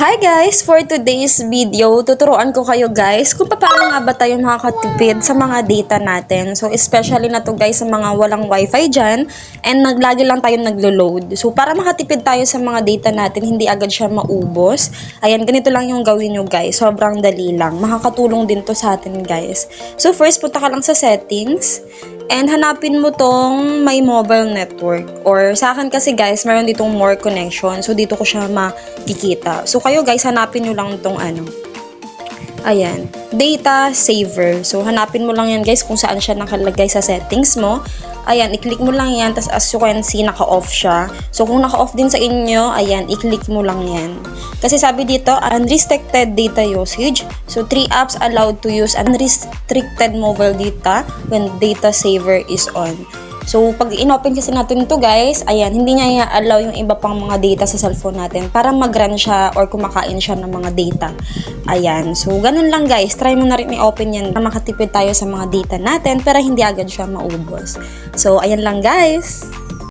Hi guys! For today's video, tuturuan ko kayo guys kung paano nga ba tayo makakatipid sa mga data natin. So especially na to guys sa mga walang wifi dyan and lagi lang tayo naglo-load. So para makatipid tayo sa mga data natin, hindi agad siya maubos. Ayan, ganito lang yung gawin nyo guys. Sobrang dali lang. Makakatulong din to sa atin guys. So first, punta ka lang sa settings. And hanapin mo tong may mobile network. Or sa akin kasi guys, meron ditong more connection. So dito ko siya makikita. So kayo guys, hanapin nyo lang tong ayan, data saver. So hanapin mo lang yan guys kung saan siya nakalagay sa settings mo. Ayan, i-click mo lang yan. Tapos as you can see, naka-off siya. So kung naka-off din sa inyo, ayan, i-click mo lang yan. Kasi sabi dito, unrestricted data usage. So 3 apps allowed to use unrestricted mobile data when data saver is on. So, pag in-open kasi natin to guys, ayan, hindi niya i-allow yung iba pang mga data sa cellphone natin para mag-run siya or kumakain siya ng mga data. Ayan, so ganun lang guys. Try mo na rin i-open yan para makatipid tayo sa mga data natin pero hindi agad siya maubos. So, ayan lang guys.